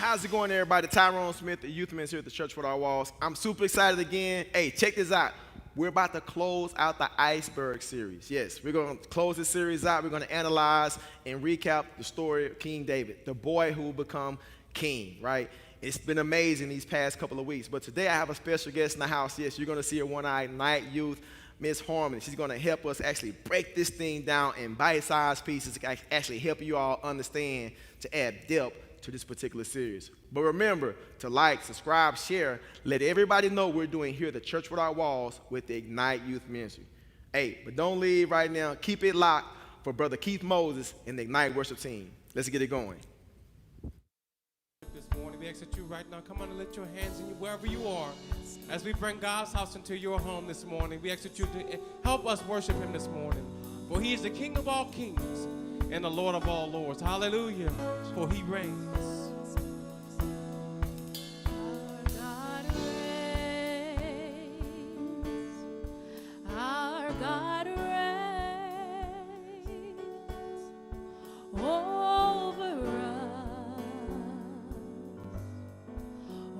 How's it going, everybody? Tyrone Smith, the youth minister here at the Church Without Walls. I'm super excited again. Hey, check this out. We're about to close out the Iceberg series. Yes, we're going to close this series out. We're going to analyze and recap the story of King David, the boy who will become king, right? It's been amazing these past couple of weeks. But today I have a special guest in the house. Yes, you're going to see a one-eyed night youth, Miss Harmon. She's going to help us actually break this thing down in bite-sized pieces to actually help you all understand to add depth to this particular series. But remember to like, subscribe, share, let everybody know we're doing here at the Church Without Walls with the Ignite Youth Ministry. Hey, but don't leave right now. Keep it locked for Brother Keith Moses and the Ignite Worship Team. Let's get it going. This morning, we ask that you right now come on and lift your hands in wherever you are. As we bring God's house into your home this morning, we ask that you to help us worship him this morning. For he is the King of all kings and the Lord of all lords. Hallelujah. For he reigns. Our God reigns over us,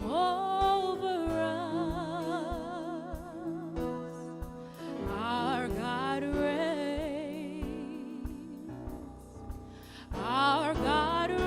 over us. Our God reigns. Our God reigns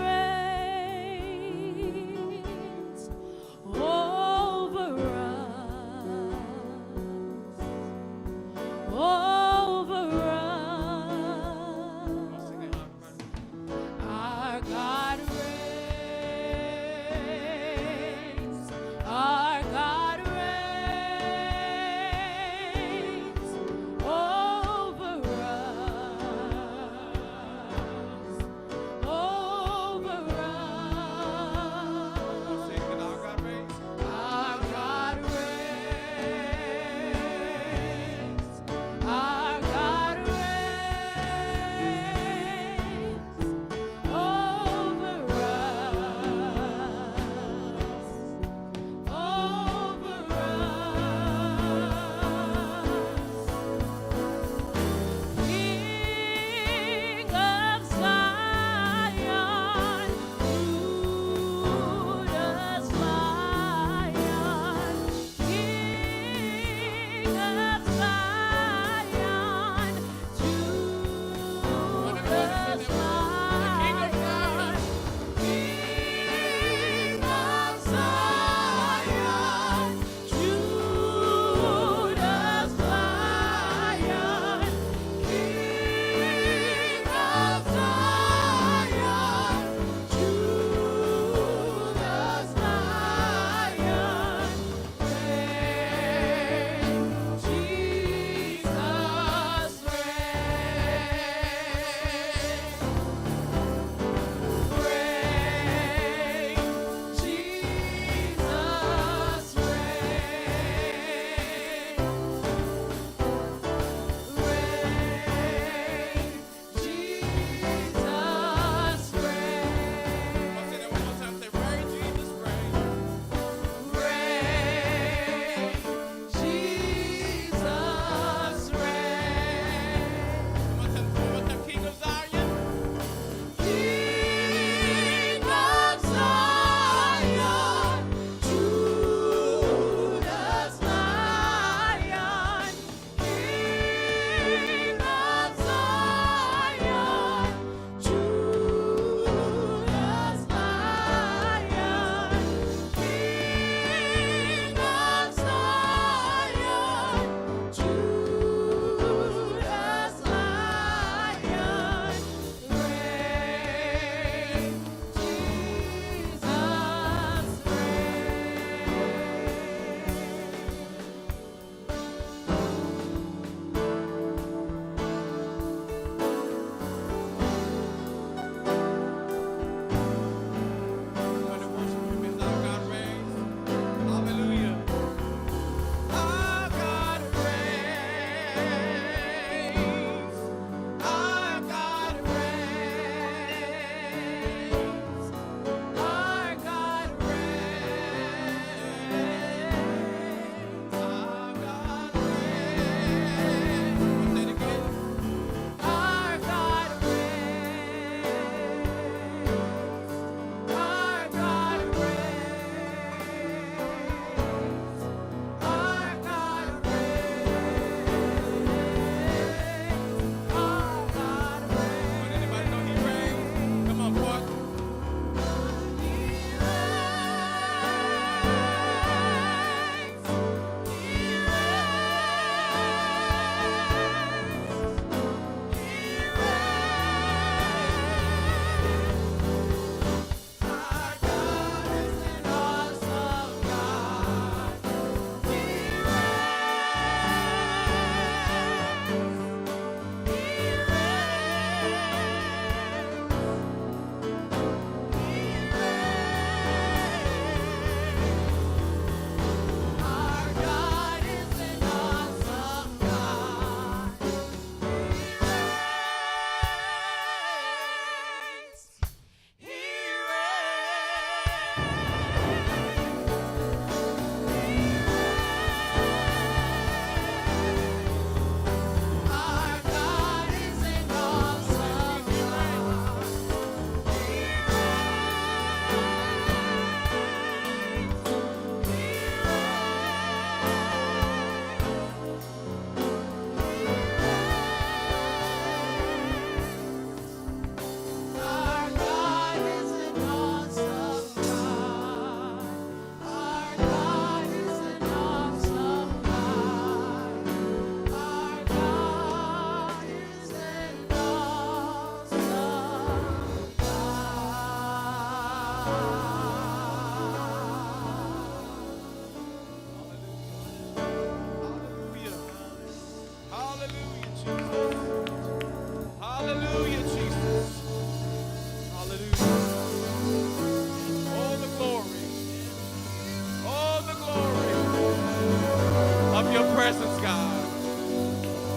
presence, God.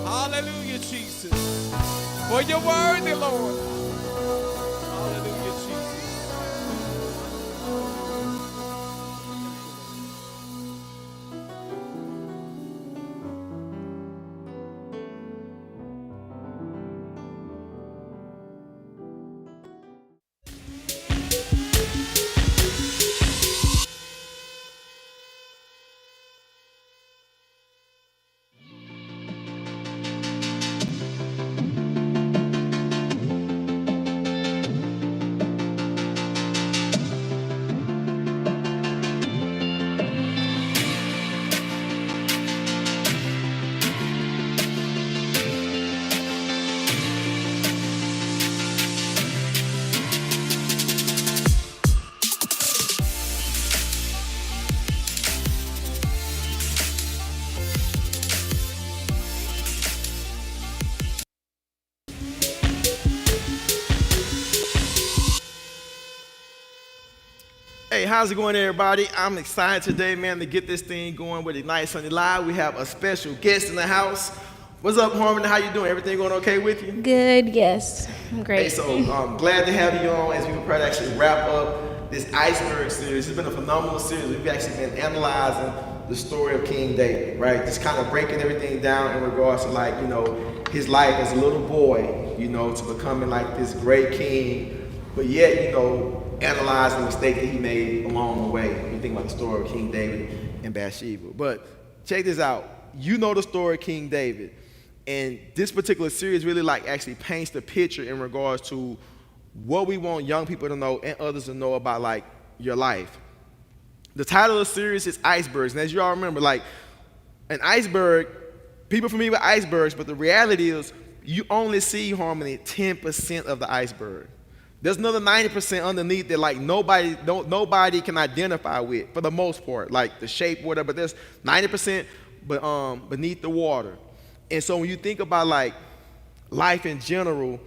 Hallelujah, Jesus. For your worthy, Lord. Hallelujah, Jesus. Hey, how's it going, everybody? I'm excited today, man, to get this thing going with Ignite Sunday Live. We have a special guest in the house. What's up, Harmony? How you doing? Everything going okay with you? Good, yes. I'm great. Hey, so glad to have you on as we prepare to actually wrap up this Iceberg series. It's been a phenomenal series. We've actually been analyzing the story of King David, right? Just kind of breaking everything down in regards to, like, you know, his life as a little boy, you know, to becoming like this great king, but yet, you know, analyze the mistake that he made along the way. When you think about the story of King David and Bathsheba. But check this out. You know the story of King David. And this particular series really like actually paints the picture in regards to what we want young people to know and others to know about like your life. The title of the series is Icebergs. And as you all remember, like an iceberg, people familiar with icebergs, but the reality is you only see, Harmony, 10% of the iceberg. There's another 90% underneath that like nobody can identify with for the most part, like the shape, whatever, but there's 90% beneath the water. And so when you think about like life in general,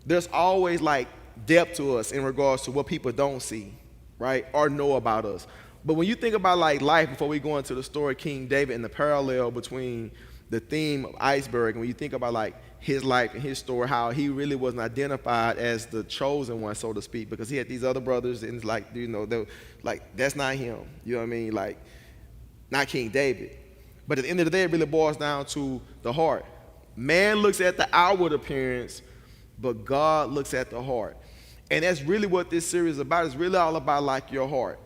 there's always like depth to us in regards to what people don't see, right, or know about us. But when you think about like life, before we go into the story of King David and the parallel between the theme of iceberg, and when you think about like his life and his story, how he really wasn't identified as the chosen one, so to speak, because he had these other brothers, and it's like, you know, like that's not him. You know what I mean? Like, not King David. But at the end of the day, it really boils down to the heart. Man looks at the outward appearance, but God looks at the heart. And that's really what this series is about. It's really all about like your heart.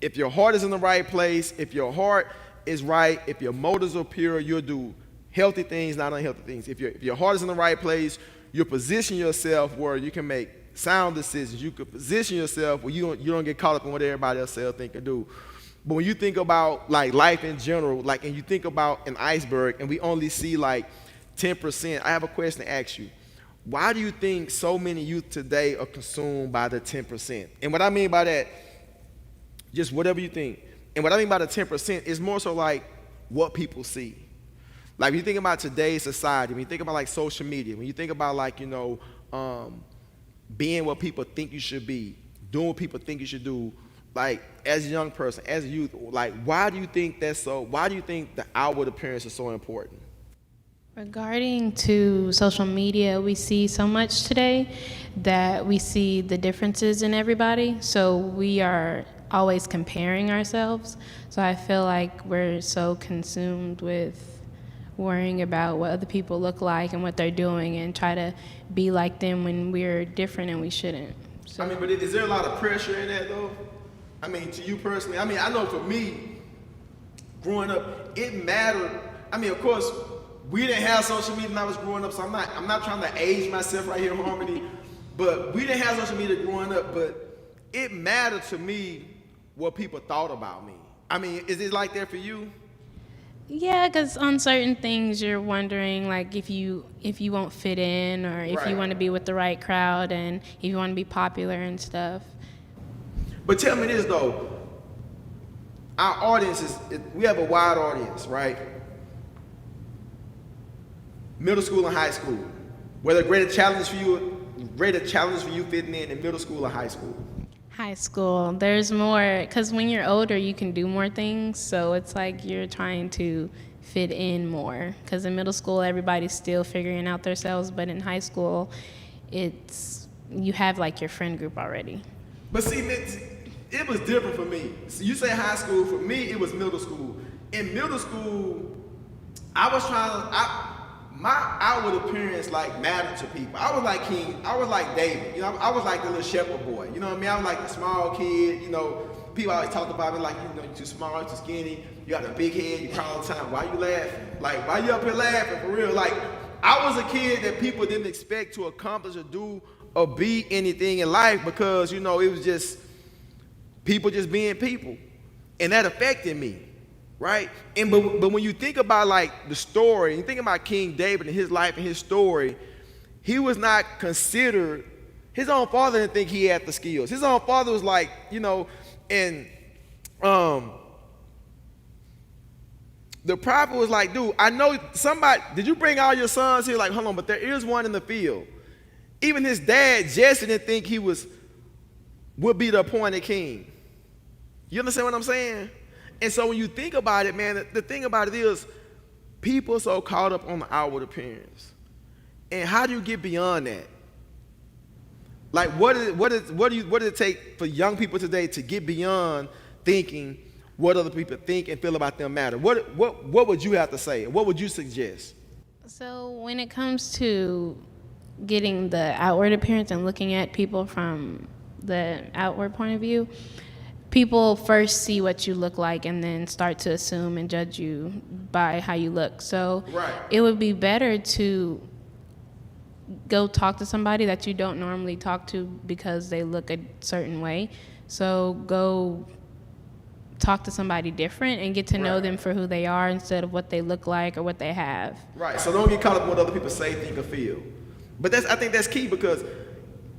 If your heart is in the right place, if your heart is right, if your motives are pure, you'll do healthy things, not unhealthy things. If your heart is in the right place, you'll position yourself where you can make sound decisions. You can position yourself where you don't get caught up in what everybody else says, think, and do. But when you think about like life in general, like, and you think about an iceberg, and we only see like 10%, I have a question to ask you. Why do you think so many youth today are consumed by the 10%? And what I mean by that, just whatever you think. And what I mean by the 10% is more so like what people see. Like, when you think about today's society, when you think about like social media, when you think about like, you know, being what people think you should be, doing what people think you should do, like as a young person, as a youth, like why do you think that's so, why do you think the outward appearance is so important? Regarding to social media, we see so much today that we see the differences in everybody. So we are always comparing ourselves. So I feel like we're so consumed with worrying about what other people look like and what they're doing and try to be like them when we're different and we shouldn't. So. I mean, but is there a lot of pressure in that though? I mean, to you personally, I mean, I know for me, growing up, it mattered. I mean, of course, we didn't have social media when I was growing up, so I'm not trying to age myself right here, Harmony, but we didn't have social media growing up, but it mattered to me what people thought about me. I mean, is it like that for you? Yeah, because on certain things you're wondering like if you won't fit in or if Right. you want to be with the right crowd and if you want to be popular and stuff. But tell me this though, our audience we have a wide audience, right? Middle school and high school. Were there greater challenges for you fitting in middle school or high school? High school, there's more, because when you're older you can do more things, so it's like you're trying to fit in more. Because in middle school, everybody's still figuring out themselves, but in high school, you have like your friend group already. But see, it was different for me. So you say high school, for me, it was middle school. In middle school, my outward appearance like mattered to people. I was like King, I was like David, you know, I was like the little shepherd boy, you know what I mean? I was like the small kid, you know, people always talked about me like, you know, you're too small, you're too skinny, you got a big head, you cry all the time, why you laughing? Like, why you up here laughing, for real? Like, I was a kid that people didn't expect to accomplish or do or be anything in life because, you know, it was just people just being people. And that affected me. Right? And but when you think about like the story, you think about King David and his life and his story, he was not considered, his own father didn't think he had the skills. His own father was like, you know, and the prophet was like, dude, I know somebody, did you bring all your sons here? Like, hold on, but there is one in the field. Even his dad, Jesse, didn't think he would be the appointed king. You understand what I'm saying? And so when you think about it, man, the thing about it is people are so caught up on the outward appearance. And how do you get beyond that? Like, what does it take for young people today to get beyond thinking what other people think and feel about them matter? What would you have to say? What would you suggest? So when it comes to getting the outward appearance and looking at people from the outward point of view, people first see what you look like and then start to assume and judge you by how you look. So Right. It would be better to go talk to somebody that you don't normally talk to because they look a certain way. So go talk to somebody different and get to know Right. them for who they are instead of what they look like or what they have. Right. So don't get caught up in what other people say, think, or feel. But I think that's key because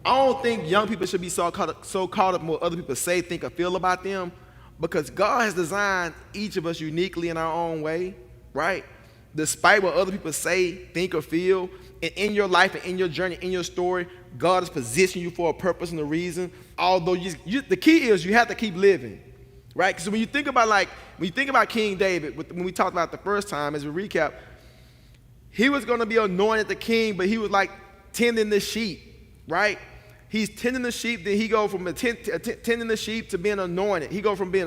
I don't think young people should be so caught up in what other people say, think, or feel about them, because God has designed each of us uniquely in our own way, right? Despite what other people say, think, or feel, and in your life and in your journey, in your story, God has positioned you for a purpose and a reason. Although the key is you have to keep living, right? Because when you think about King David, when we talked about it the first time, as we recap, he was going to be anointed the king, but he was like tending the sheep, right? He's tending the sheep, then he go from tending the sheep to being anointed. He go from being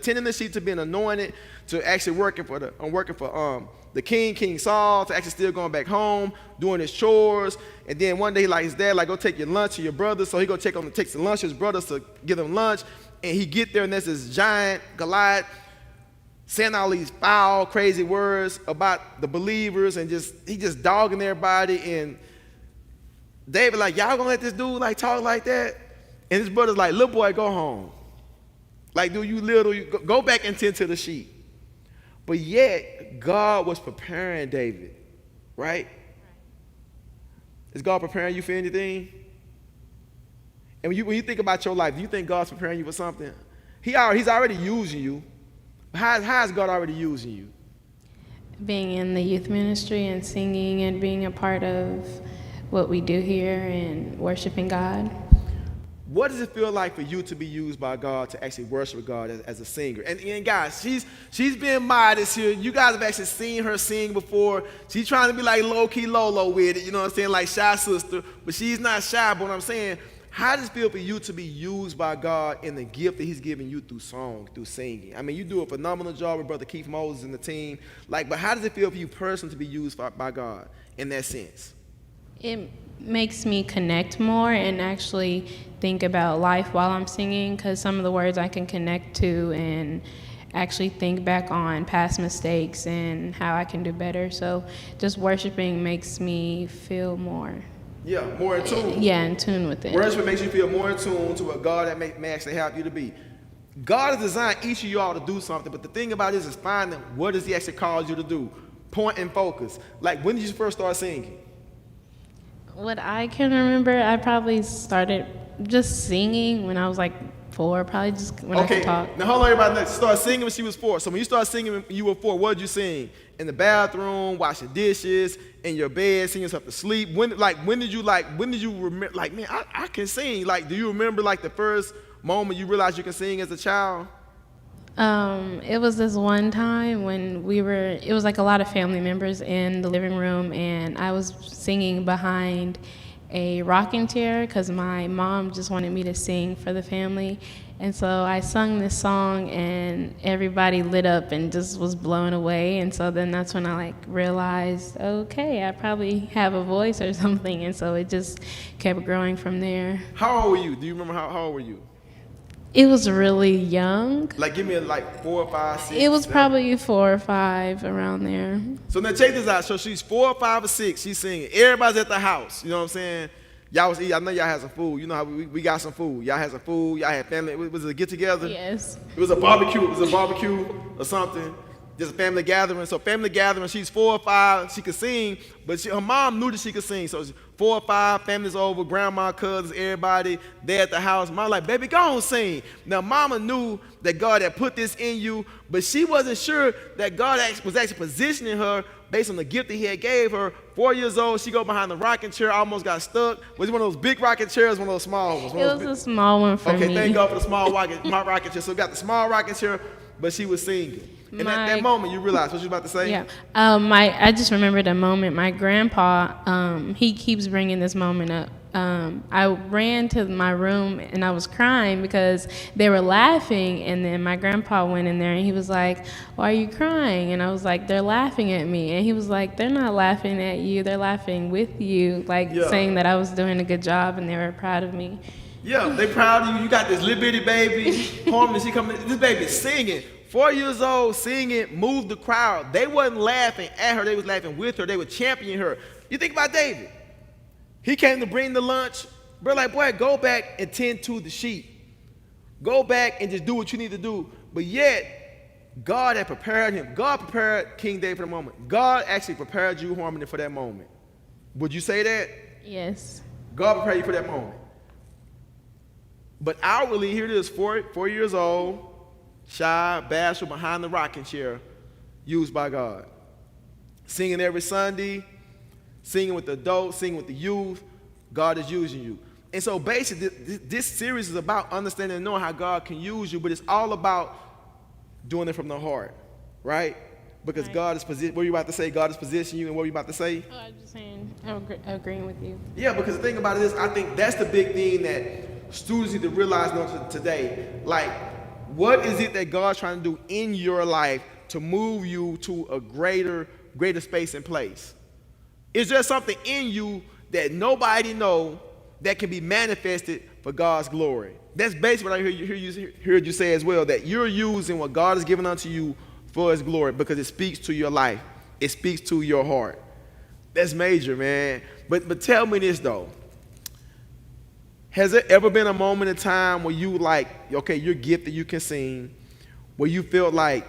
tending the sheep to being anointed to actually working for the King Saul, to actually still going back home, doing his chores. And then one day, like his dad, like, go take your lunch to your brothers. So he takes the lunch to his brothers to give them lunch. And he get there, and there's this giant Goliath saying all these foul, crazy words about the believers, and he just dogging everybody. And David like, y'all gonna let this dude like talk like that? And his brother's like, little boy, go home. Like, dude, you go back and tend to the sheep. But yet, God was preparing David, right? Is God preparing you for anything? And when you think about your life, do you think God's preparing you for something? He's already using you. How is God already using you? Being in the youth ministry and singing and being a part of what we do here and worshiping God. What does it feel like for you to be used by God to actually worship God as a singer? And guys, she's being modest here. You guys have actually seen her sing before. She's trying to be like low-key Lolo with it, you know what I'm saying, like shy sister, but she's not shy. But what I'm saying, how does it feel for you to be used by God in the gift that he's given you through song, through singing? I mean, you do a phenomenal job with Brother Keith Moses and the team. But how does it feel for you personally to be used by God in that sense? It makes me connect more and actually think about life while I'm singing, because some of the words I can connect to and actually think back on past mistakes and how I can do better. So just worshiping makes me feel more. Yeah, more in tune. Yeah, in tune with it. Worship makes you feel more in tune to what God may actually have you to be. God has designed each of y'all to do something, but the thing about it is finding what does he actually call you to do. Point and focus. Like, when did you first start singing? What I can remember, I probably started just singing when I was like 4, probably just when I could talk. Now hold on, everybody. Start singing when she was 4. So when you started singing when you were 4, what did you sing? In the bathroom, washing dishes, in your bed, singing yourself to sleep. When did you remember? Like, man, I can sing. Like, do you remember like the first moment you realized you can sing as a child? It was this one time when it was like a lot of family members in the living room, and I was singing behind a rocking chair because my mom just wanted me to sing for the family. And so I sung this song, and everybody lit up and just was blown away. And so then that's when I like realized, okay, I probably have a voice or something. And so it just kept growing from there. How old were you? Do you remember how old were you? It was really young. Like, give me like 4 or 5, 6. It was 7. probably 4 or 5 around there. So now check this out. So she's 4 or 5 or 6. She's singing. Everybody's at the house. You know what I'm saying? Y'all was eating. I know y'all had some food. You know how we got some food. Y'all had some food. Y'all had family. Was it a get together? Yes. It was a barbecue. It was a barbecue or something. Just a family gathering. So family gathering. She's 4 or 5. She could sing, but her mom knew that she could sing. So 4 or 5, family's over, grandma, cousins, everybody, they at the house. Mom like, baby, go on sing. Now, mama knew that God had put this in you, but she wasn't sure that God was actually positioning her based on the gift that he had gave her. 4 years old, she go behind the rocking chair, almost got stuck. Was it one of those big rocking chairs, one of those small ones? It was a small one for me. Okay, thank God for the small rocking chair. So we got the small rocking chair, but she was singing. And at that moment, you realized what you were about to say? Yeah. I just remembered a moment. My grandpa, he keeps bringing this moment up. I ran to my room and I was crying because they were laughing, and then my grandpa went in there and he was like, "Why are you crying?" And I was like, "They're laughing at me." And he was like, "They're not laughing at you, they're laughing with you," like saying that I was doing a good job and they were proud of me. Yeah, they proud of you. You got this little bitty baby, Harmony, she coming, this baby's singing. 4 years old, singing, moved the crowd. They wasn't laughing at her, they was laughing with her, they were championing her. You think about David. He came to bring the lunch. Bro, like, boy, go back and tend to the sheep. Go back and just do what you need to do. But yet, God had prepared him. God prepared King David for the moment. God actually prepared you, Harmony, for that moment. Would you say that? Yes. God prepared you for that moment. But outwardly, here it is, 4 years old, shy, bashful, behind the rocking chair, used by God. Singing every Sunday, singing with the adults, singing with the youth. God is using you. And so basically, this series is about understanding and knowing how God can use you, but it's all about doing it from the heart, right? Because right. God is positioned. What were you about to say? God is positioning you, and what were you about to say? Oh, I'm just saying, I'm agreeing with you. Yeah, because the thing about it is, I think that's the big thing that students need to realize today. Like, what is it that God's trying to do in your life to move you to a greater space and place? Is there something in you that nobody knows that can be manifested for God's glory? That's basically what I heard you say as well, that you're using what God has given unto you for his glory because it speaks to your life. It speaks to your heart. That's major, man. But tell me this, though. Has there ever been a moment in time where you like, okay, you're gifted, you can sing, where you felt like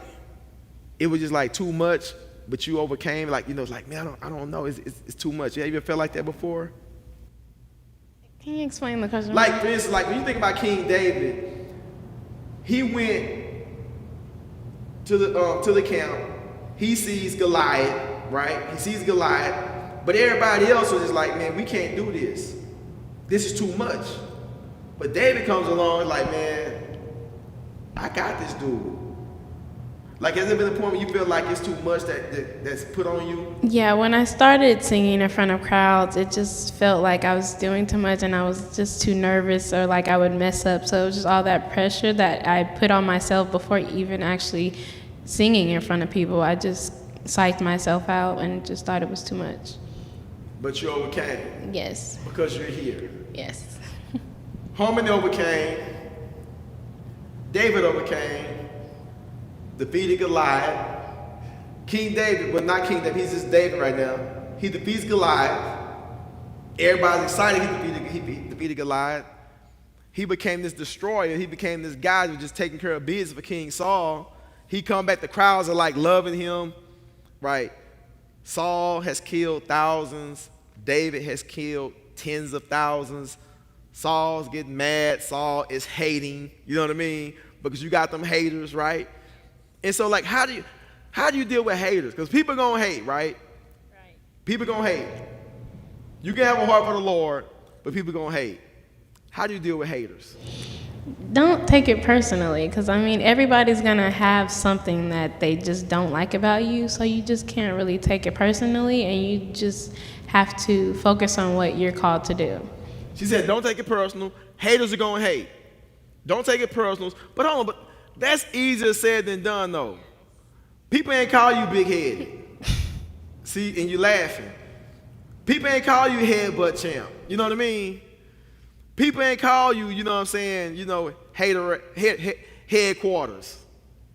it was just like too much, but you overcame, like, you know, it's like, man, I don't know, it's too much. You ever felt like that before? Can you explain the question? Like, for instance, like when you think about King David, he went to the camp. He sees Goliath, right? He sees Goliath, but everybody else was just like, man, we can't do this. This is too much. But David comes along like, man, I got this dude. Like, has there been a point where you feel like it's too much that's put on you? Yeah, when I started singing in front of crowds, it just felt like I was doing too much and I was just too nervous, or like I would mess up. So it was just all that pressure that I put on myself before even actually singing in front of people. I just psyched myself out and just thought it was too much. But you overcame. Yes. Because you're here. Yes. Harmony overcame. David overcame. Defeated Goliath. King David, well, not King David, he's just David right now. He defeats Goliath. Everybody's excited he defeated Goliath. He became this destroyer. He became this guy who was just taking care of business for King Saul. He come back, the crowds are like loving him, right? Saul has killed thousands. David has killed tens of thousands. Saul's getting mad. Saul is hating, you know what I mean? Because you got them haters, right? And so, like, how do you deal with haters? Because people gonna hate, right? Right. People gonna hate. You can have a heart for the Lord, but people gonna hate. How do you deal with haters? Don't take it personally, because I mean, everybody's gonna have something that they just don't like about you, so you just can't really take it personally, and you just have to focus on what you're called to do. She said, don't take it personal. Haters are going to hate. Don't take it personal. But hold on, but that's easier said than done, though. People ain't call you big-headed. See, and you laughing. People ain't call you headbutt champ. You know what I mean? People ain't call you, you know what I'm saying, hater headquarters.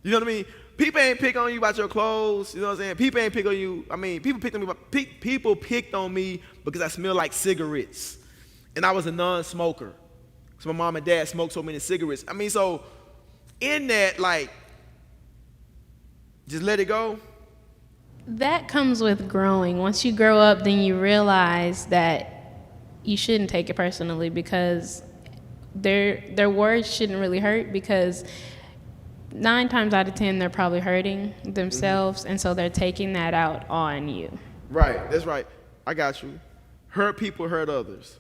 You know what I mean? People ain't pick on you about your clothes. You know what I'm saying? People ain't pick on you. I mean, people picked on me because I smell like cigarettes. And I was a non-smoker. So my mom and dad smoked so many cigarettes. I mean, so in that, like, just let it go. That comes with growing. Once you grow up, then you realize that you shouldn't take it personally, because their words shouldn't really hurt, because 9 times out of 10 they're probably hurting themselves, and so they're taking that out on you. Right, that's right. I got you. Hurt people hurt others.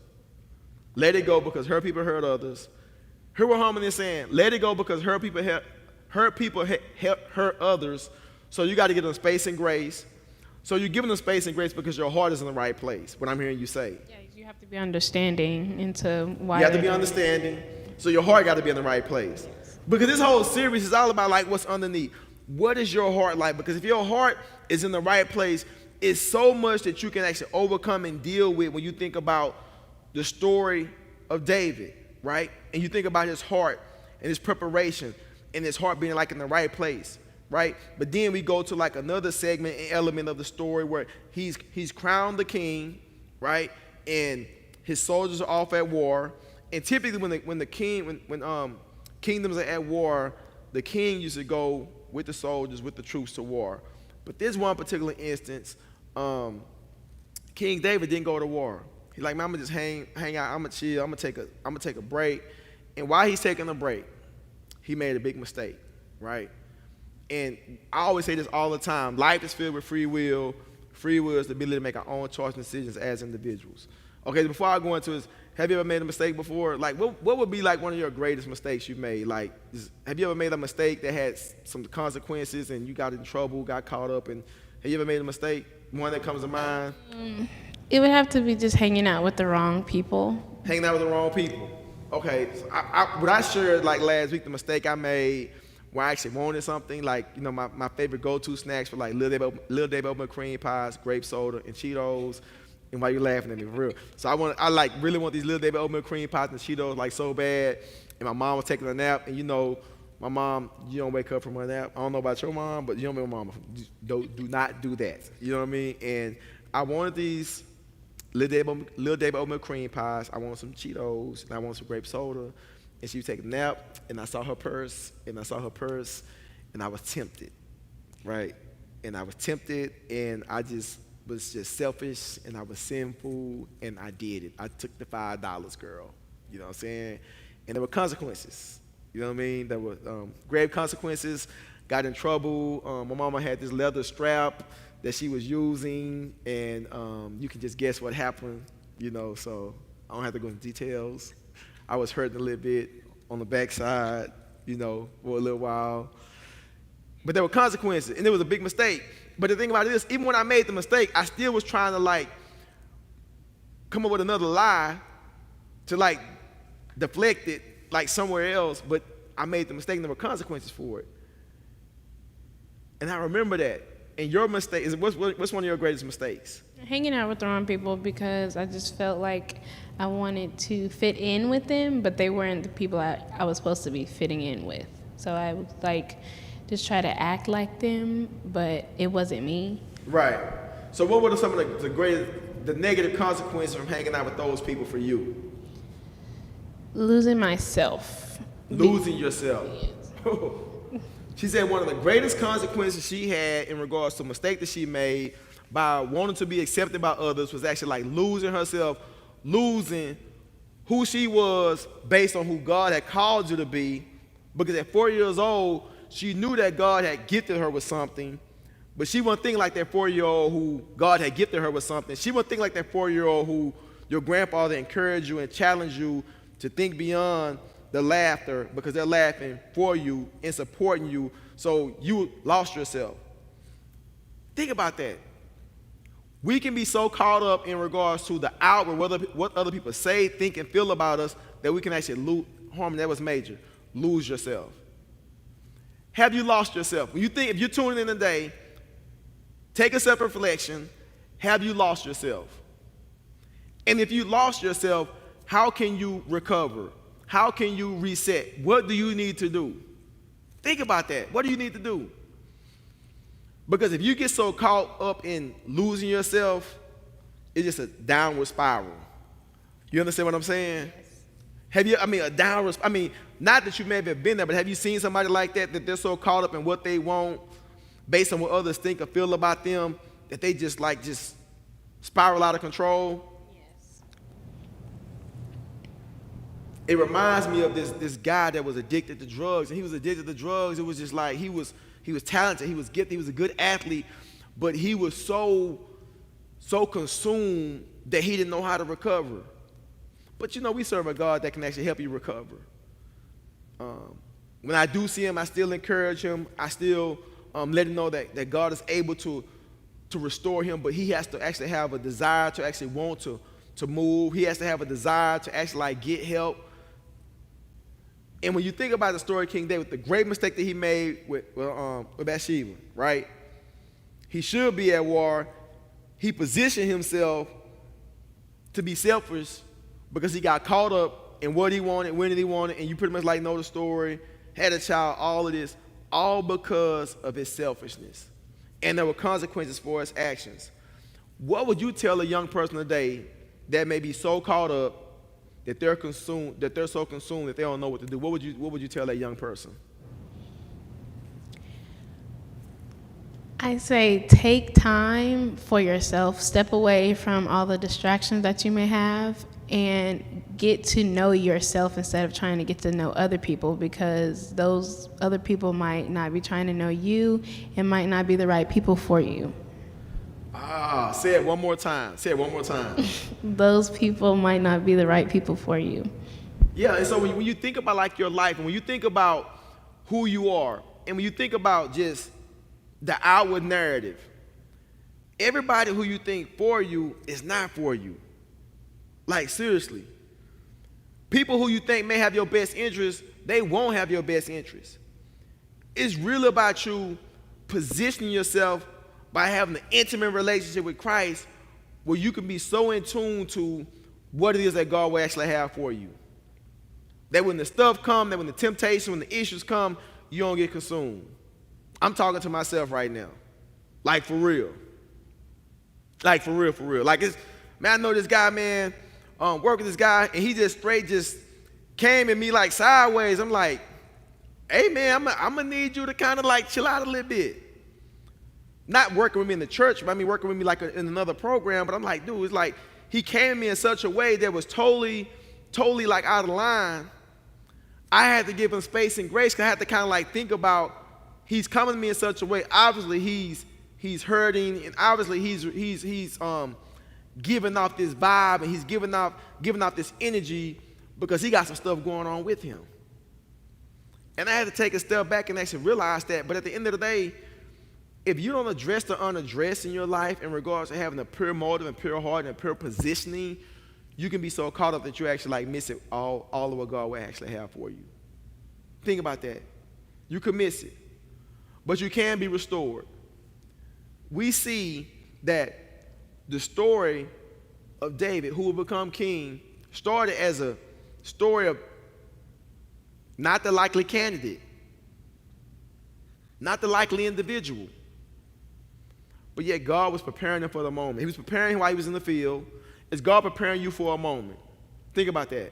Let it go because hurt people hurt others. Hear what Harmony is saying. Let it go because hurt people hurt others. So you got to give them space and grace. So you're giving them space and grace because your heart is in the right place, what I'm hearing you say. Yeah, you have to be understanding into why. You have to be understanding. So your heart got to be in the right place. Because this whole series is all about like what's underneath. What is your heart like? Because if your heart is in the right place, it's so much that you can actually overcome and deal with when you think about the story of David, right? And you think about his heart and his preparation and his heart being like in the right place, right? But then we go to like another segment and element of the story where he's crowned the king, right? And his soldiers are off at war. And typically when kingdoms are at war, the king used to go with the soldiers, with the troops to war. But this one particular instance, King David didn't go to war. He's like, man, I'm gonna just hang out, I'm gonna chill, I'm gonna take a break. And while he's taking a break, he made a big mistake, right? And I always say this all the time, life is filled with free will. Free will is the ability to make our own choice and decisions as individuals. Okay, before I go into this, have you ever made a mistake before? Like, what would be like one of your greatest mistakes you've made? Like, have you ever made a mistake that had some consequences and you got in trouble, got caught up, and have you ever made a mistake? One that comes to mind? It would have to be just hanging out with the wrong people. Hanging out with the wrong people. Okay, so what I shared like last week, the mistake I made where I actually wanted something, like, my favorite go-to snacks were like Little David oatmeal cream pies, grape soda, and Cheetos. And why you laughing at me, for real? So I really want these Little David oatmeal cream pies and Cheetos like so bad. And my mom was taking a nap, and my mom, you don't wake up from a nap. I don't know about your mom, but you know my mom. Do not do that. You know what I mean? And I wanted these Little David oatmeal cream pies. I wanted some Cheetos, and I wanted some grape soda. And she was taking a nap, and I saw her purse, and I was tempted, right? And I was tempted, and I was just selfish, and I was sinful, and I did it. I took the $5, girl. You know what I'm saying? And there were consequences. You know what I mean? There were grave consequences. Got in trouble. My mama had this leather strap that she was using, and you can just guess what happened. So I don't have to go into details. I was hurting a little bit on the backside, for a little while. But there were consequences, and it was a big mistake. But the thing about it is, even when I made the mistake, I still was trying to come up with another lie to deflect it somewhere else. But I made the mistake, and there were consequences for it. And I remember that. And your mistake what's one of your greatest mistakes? Hanging out with the wrong people, because I just felt like I wanted to fit in with them, but they weren't the people I was supposed to be fitting in with. So I would just try to act like them, but it wasn't me. Right. So what were some of the negative consequences from hanging out with those people for you? Losing myself. Losing yourself. Yes. She said one of the greatest consequences she had in regards to a mistake that she made by wanting to be accepted by others was actually losing herself, losing who she was based on who God had called you to be. Because at 4 years old, she knew that God had gifted her with something, but she wasn't thinking like that 4-year-old who God had gifted her with something. She wasn't thinking like that 4-year-old who your grandfather encouraged you and challenged you to think beyond the laughter because they're laughing for you and supporting you, so you lost yourself. Think about that. We can be so caught up in regards to the outward, what other people say, think, and feel about us, that we can actually lose. Harmon, that was major. Lose yourself. Have you lost yourself? When you think, if you're tuning in today, take a self-reflection. Have you lost yourself? And if you lost yourself, how can you recover? How can you reset? What do you need to do? Think about that. What do you need to do? Because if you get so caught up in losing yourself, it's just a downward spiral. You understand what I'm saying? Have you, a downward, not that you may have been there, but have you seen somebody like that they're so caught up in what they want based on what others think or feel about them that they just spiral out of control? Yes. It reminds me of this guy that was addicted to drugs, and he was addicted to drugs. It was just like he was talented, he was gifted, he was a good athlete, but he was so consumed that he didn't know how to recover. But we serve a God that can actually help you recover. When I do see him, I still encourage him. I still let him know that God is able to restore him, but he has to actually have a desire to actually want to move. He has to have a desire to actually get help. And when you think about the story of King David, the great mistake that he made with Bathsheba, right? He should be at war. He positioned himself to be selfish because he got caught up in what he wanted, when he wanted, and you pretty much know the story, had a child, all of this, all because of his selfishness. And there were consequences for his actions. What would you tell a young person today that may be so caught up that they're so consumed that they don't know what to do? What would you tell that young person? I say take time for yourself, step away from all the distractions that you may have, and get to know yourself instead of trying to get to know other people, because those other people might not be trying to know you and might not be the right people for you. Say it one more time. Say it one more time. Those people might not be the right people for you. Yeah, and so when you think about your life, and when you think about who you are, and when you think about just the outward narrative, everybody who you think for you is not for you. Seriously. People who you think may have your best interests, they won't have your best interests. It's really about you positioning yourself by having an intimate relationship with Christ where you can be so in tune to what it is that God will actually have for you. That when the stuff comes, that when the temptation, when the issues come, you don't get consumed. I'm talking to myself right now. For real. For real. I know this guy, man, work with this guy, and he just straight came at me sideways. I'm like, hey, man, I'm going to need you to kind of chill out a little bit. Not working with me in the church, but working with me in another program. But I'm like, dude, it's he came at me in such a way that was totally out of line. I had to give him space and grace because I had to kind of think about, he's coming to me in such a way. Obviously, he's hurting, and obviously he's giving off this vibe, and he's giving off this energy because he got some stuff going on with him. And I had to take a step back and actually realize that. But at the end of the day, if you don't address the unaddressed in your life in regards to having a pure motive and pure heart and pure positioning, you can be so caught up that you actually miss it all of what God will actually have for you. Think about that. You can miss it, but you can be restored. We see that the story of David, who will become king, started as a story of not the likely candidate, not the likely individual, but yet God was preparing him for the moment. He was preparing him while he was in the field. Is God preparing you for a moment? Think about that.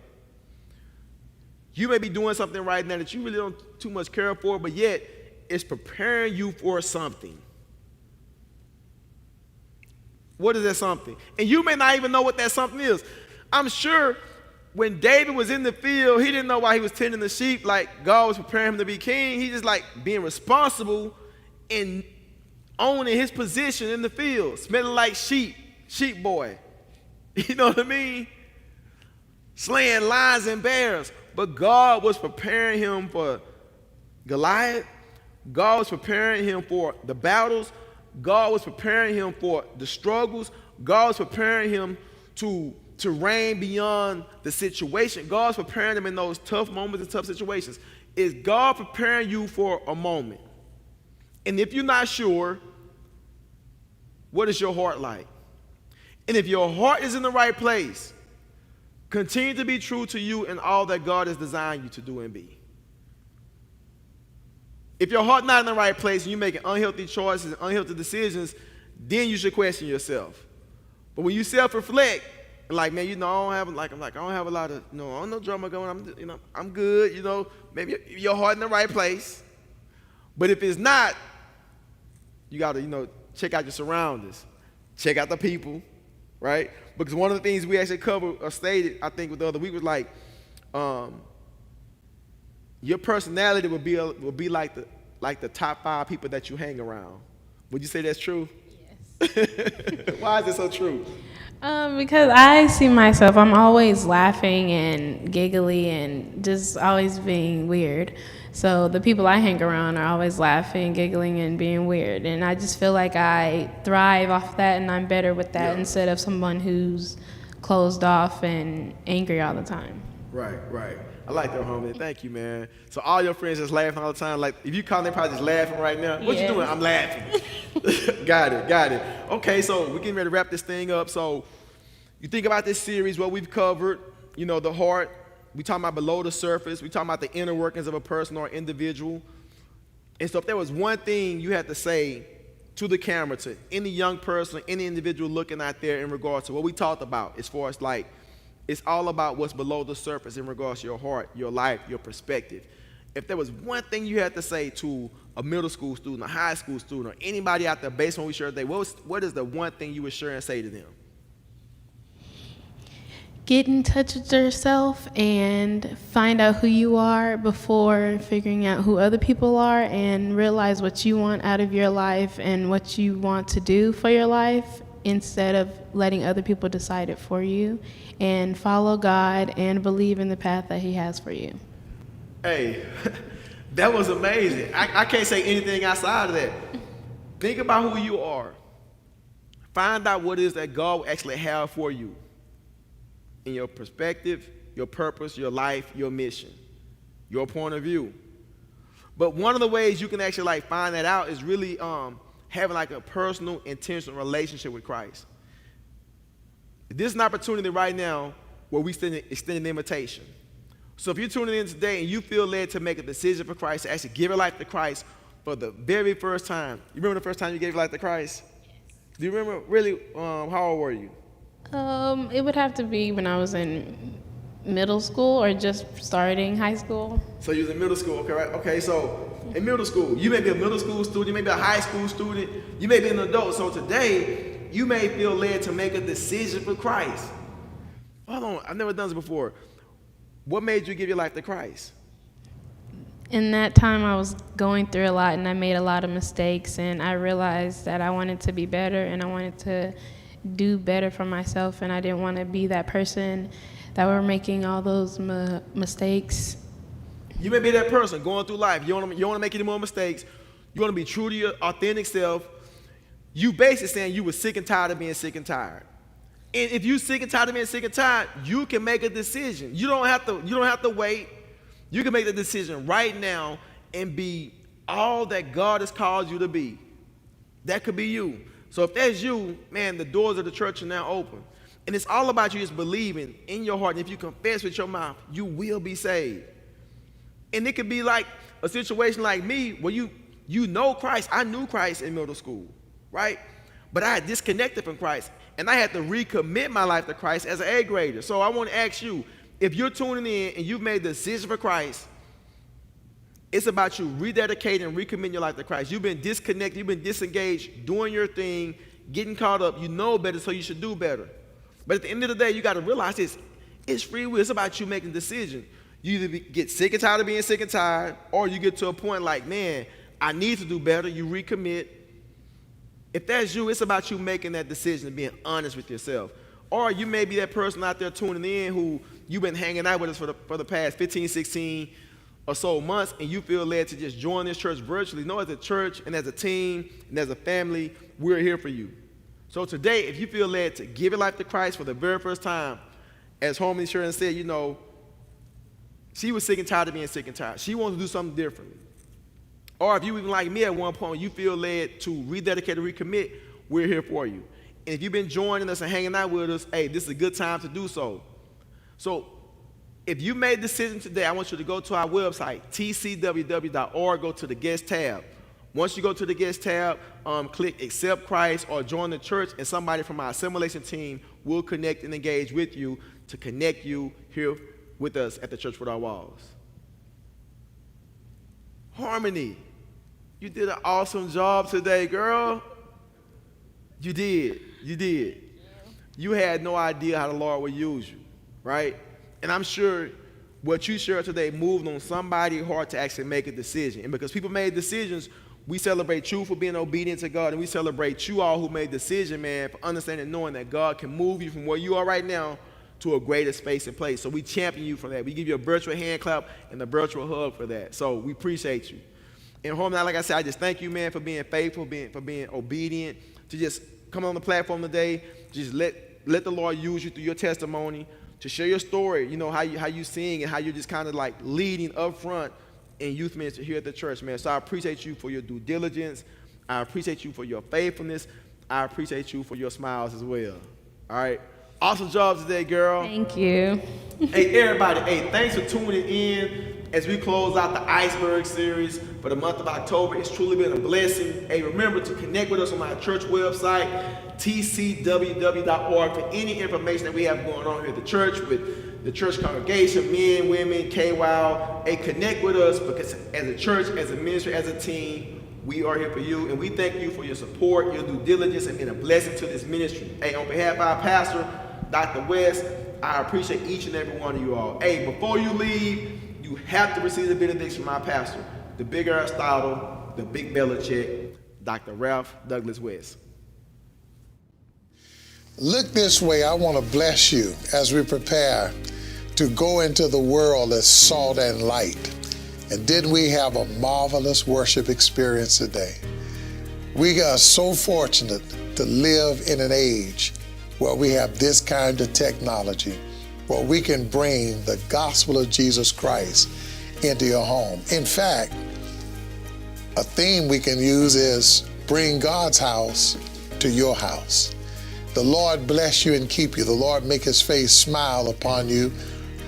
You may be doing something right now that you really don't too much care for, but yet it's preparing you for something. What is that something? And you may not even know what that something is. I'm sure when David was in the field, he didn't know why he was tending the sheep, God was preparing him to be king. He just being responsible and owning his position in the field, smelling like sheep boy. You know what I mean? Slaying lions and bears. But God was preparing him for Goliath. God was preparing him for the battles. God was preparing him for the struggles. God was preparing him to reign beyond the situation. God's preparing him in those tough moments and tough situations. Is God preparing you for a moment? And if you're not sure, what is your heart like? And if your heart is in the right place, continue to be true to you and all that God has designed you to do and be. If your heart not in the right place and you're making unhealthy choices and unhealthy decisions, then you should question yourself. But when you self-reflect, like, man, I don't have a lot of, I don't know drama going on. I'm good, maybe your heart in the right place. But if it's not, you got to, check out your surroundings. Check out the people, right? Because one of the things we actually covered or stated, I think, with the other week was like, your personality will be like the top 5 people that you hang around. Would you say that's true? Yes. Why is it so true? Because I see myself, I'm always laughing and giggly and just always being weird. So the people I hang around are always laughing, giggling, and being weird. And I just feel like I thrive off that and I'm better with that instead of someone who's closed off and angry all the time. Right. I like that, homie. Thank you, man. So all your friends just laughing all the time. Like, if you call them, they're probably just laughing right now. What you doing? I'm laughing. Got it. Okay, so we're getting ready to wrap this thing up. So you think about this series, what we've covered, the heart. We talking about below the surface. We talking about the inner workings of a person or individual. And so if there was one thing you had to say to the camera, to any young person, any individual looking out there in regards to what we talked about, as far as like, it's all about what's below the surface in regards to your heart, your life, your perspective. If there was one thing you had to say to a middle school student, a high school student, or anybody out there based on what we shared today, what is the one thing you would share and say to them? Get in touch with yourself and find out who you are before figuring out who other people are, and realize what you want out of your life and what you want to do for your life instead of letting other people decide it for you, and follow God and believe in the path that He has for you. Hey, that was amazing. I can't say anything outside of that. Think about who you are. Find out what it is that God will actually have for you in your perspective, your purpose, your life, your mission, your point of view. But one of the ways you can actually find that out is really having a personal, intentional relationship with Christ. This is an opportunity right now where we extend an invitation. So if you're tuning in today and you feel led to make a decision for Christ, to actually give your life to Christ for the very first time. You remember the first time you gave your life to Christ? Do you remember really, how old were you? It would have to be when I was in middle school or just starting high school. So you was in middle school, okay, right? Okay, so in middle school, you may be a middle school student, you may be a high school student, you may be an adult. So today, you may feel led to make a decision for Christ. Hold on, I've never done this before. What made you give your life to Christ? In that time, I was going through a lot, and I made a lot of mistakes, and I realized that I wanted to be better, and I wanted to do better for myself, and I didn't want to be that person that were making all those mistakes. You may be that person going through life. You don't want to make any more mistakes. You want to be true to your authentic self. You basically saying you were sick and tired of being sick and tired. And if you're sick and tired of being sick and tired, you can make a decision. You don't have to wait. You can make the decision right now and be all that God has called you to be. That could be you. So if that's you, man, the doors of the church are now open. And it's all about you just believing in your heart. And if you confess with your mouth, you will be saved. And it could be like a situation like me where you know Christ. I knew Christ in middle school, right? But I had disconnected from Christ. And I had to recommit my life to Christ as an 8th grader. So I want to ask you, if you're tuning in and you've made the decision for Christ, it's about you rededicating and recommitting your life to Christ. You've been disconnected, you've been disengaged, doing your thing, getting caught up. You know better, so you should do better. But at the end of the day, you got to realize this. It's free will. It's about you making a decision. You either get sick and tired of being sick and tired, or you get to a point like, man, I need to do better. You recommit. If that's you, it's about you making that decision and being honest with yourself. Or you may be that person out there tuning in who you've been hanging out with us for the past 15, 16 or so months, and you feel led to just join this church virtually, know as a church and as a team and as a family, we're here for you. So today, if you feel led to give your life to Christ for the very first time, as Homie Sharon said, you know, she was sick and tired of being sick and tired. She wants to do something differently. Or if you even like me at one point, you feel led to rededicate or recommit, we're here for you. And if you've been joining us and hanging out with us, hey, this is a good time to do so. So if you made a decision today, I want you to go to our website, tcww.org, go to the guest tab. Once you go to the guest tab, click accept Christ or join the church, and somebody from our assimilation team will connect and engage with you to connect you here with us at the Church Without Walls. Harmony, you did an awesome job today, girl. You did. You had no idea how the Lord would use you, right? And I'm sure what you shared today moved on somebody's heart to actually make a decision. And because people made decisions, we celebrate you for being obedient to God, and we celebrate you all who made the decision, man, for understanding and knowing that God can move you from where you are right now to a greater space and place. So we champion you for that. We give you a virtual hand clap and a virtual hug for that. So we appreciate you. And home now, like I said, I just thank you, man, for being faithful, for being obedient, to just come on the platform today, just let the Lord use you through your testimony, to share your story, you know, how you sing and how you're just kind of like leading up front in youth ministry here at the church, man. So I appreciate you for your due diligence. I appreciate you for your faithfulness. I appreciate you for your smiles as well. All right? Awesome job today, girl. Thank you. Hey, everybody, hey, thanks for tuning in as we close out the Iceberg series for the month of October. It's truly been a blessing. Hey, remember to connect with us on our church website, tcww.org, for any information that we have going on here at the church with the church congregation, men, women, KWOW. Hey, connect with us because as a church, as a ministry, as a team, we are here for you, and we thank you for your support, your due diligence, and being a blessing to this ministry. Hey, on behalf of our pastor, Dr. West, I appreciate each and every one of you all. Hey, before you leave, you have to receive the benediction from our pastor, the big Aristotle, the big Belichick, Dr. Ralph Douglas West. Look this way, I want to bless you as we prepare to go into the world as salt and light. And didn't we have a marvelous worship experience today? We are so fortunate to live in an age where we have this kind of technology, where we can bring the gospel of Jesus Christ into your home. In fact, a theme we can use is bring God's house to your house. The Lord bless you and keep you. The Lord make his face smile upon you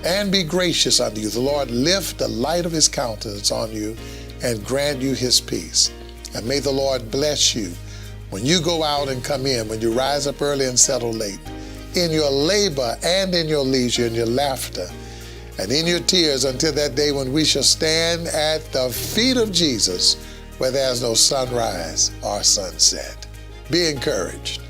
and be gracious unto you. The Lord lift the light of his countenance on you and grant you his peace. And may the Lord bless you when you go out and come in, when you rise up early and settle late, in your labor and in your leisure, in your laughter and in your tears, until that day when we shall stand at the feet of Jesus, where there's no sunrise or sunset. Be encouraged.